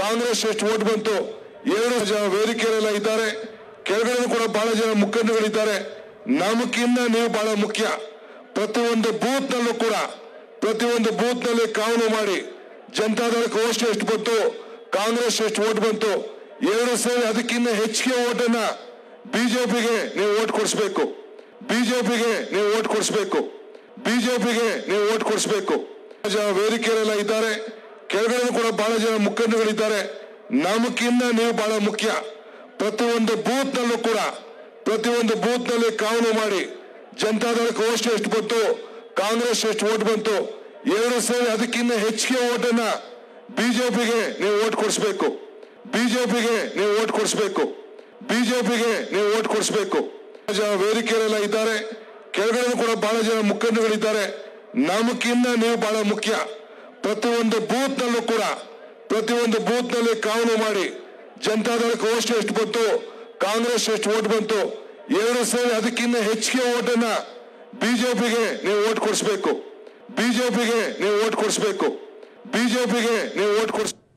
ಕಾಂಗ್ರೆಸ್ ಎಷ್ಟು ಓಟ್ ಬಂತು 2 ಜನ ವೇದಿಕೆಯಲ್ಲೆಲ್ಲ ಇದ್ದಾರೆ, ಕೆಳಗಡೆ ಕೂಡ ಬಹಳ ಜನ ಮುಖಂಡರುಗಳಿದ್ದಾರೆ. ನಮಗಿನ್ನ ನೀವು ಬಹಳ ಮುಖ್ಯ. ಪ್ರತಿಯೊಂದು ಬೂತ್ ನಲ್ಲೂ ಕೂಡ ಪ್ರತಿಯೊಂದು ಬೂತ್ ನಲ್ಲಿ ಕಾನೂನು ಮಾಡಿ ಜನತಾದಳಕ್ಕೆ ಎಷ್ಟು ಬಂತು, ಕಾಂಗ್ರೆಸ್ ಎಷ್ಟು ಓಟ್ ಬಂತು 2 ಸೇರಿ ಅದಕ್ಕಿಂತ ಹೆಚ್ಚಿಗೆ ಓಟನ್ನ ಬಿಜೆಪಿಗೆ ನೀವು ಓಟ್ ಕೊಡಿಸಬೇಕು. ಬಿಜೆಪಿಗೆ ನೀವು ಓಟ್ ಕೊಡಿಸಬೇಕು. ಬಿಜೆಪಿಗೆ ನೀವು ಓಟ್ ಕೊಡಿಸಬೇಕು. ಜನ ವೇದಿಕೆಯಲ್ಲೆಲ್ಲ ಇದ್ದಾರೆ, ಕೆಳಗಡೆ ಕೂಡ ಬಹಳ ಜನ ಮುಖಂಡರುಗಳಿದ್ದಾರೆ. ನಮಗಿನ್ನ ನೀವು ಬಹಳ ಮುಖ್ಯ. ಪ್ರತಿಯೊಂದು ಬೂತ್ ನಲ್ಲೂ ಕೂಡ ಪ್ರತಿಯೊಂದು ಬೂತ್ ನಲ್ಲಿ ಕಾನೂನು ಮಾಡಿ ಜನತಾದಳಕ್ಕೆ ಎಷ್ಟು ಬಂತು, ಕಾಂಗ್ರೆಸ್ ಎಷ್ಟು ಓಟ್ ಬಂತು 2 ಸೇರಿ ಅದಕ್ಕಿಂತ ಹೆಚ್ಚಿಗೆ ಓಟನ್ನ ಬಿಜೆಪಿಗೆ ನೀವು ಓಟ್ ಕೊಡಿಸಬೇಕು. ಬಿಜೆಪಿಗೆ ನೀವು ಓಟ್ ಕೊಡಿಸಬೇಕು. ಬಿಜೆಪಿಗೆ ನೀವು ಓಟ್ ಕೊಡಿಸಬೇಕು. ಜನ ವೇದಿಕೆಯಲ್ಲೆಲ್ಲ ಇದ್ದಾರೆ, ಕೆಳಗಡೆ ಕೂಡ ಬಹಳ ಜನ ಮುಖಂಡರುಗಳಿದ್ದಾರೆ. ನಮಗಿನ್ನ ನೀವು ಬಹಳ ಮುಖ್ಯ. ಪ್ರತಿಯೊಂದು ಬೂತ್ ನಲ್ಲೂ ಕೂಡ ಪ್ರತಿಯೊಂದು ಬೂತ್ ನಲ್ಲಿ ಕಾನೂನು ಮಾಡಿ ಜನತಾದಳಕ್ಕೆ ಎಷ್ಟು ಬಂತು, ಕಾಂಗ್ರೆಸ್ ಎಷ್ಟು ಓಟ್ ಬಂತು 2 ಸೇರಿ ಅದಕ್ಕಿಂತ ಹೆಚ್ಚಿಗೆ ಓಟನ್ನ ಬಿಜೆಪಿಗೆ ನೀವು ಓಟ್ ಕೊಡಿಸಬೇಕು. ಬಿಜೆಪಿಗೆ ನೀವು ಓಟ್ ಕೊಡಿಸಬೇಕು. ಬಿಜೆಪಿಗೆ ನೀವು ಓಟ್ ಕೊಡಿಸ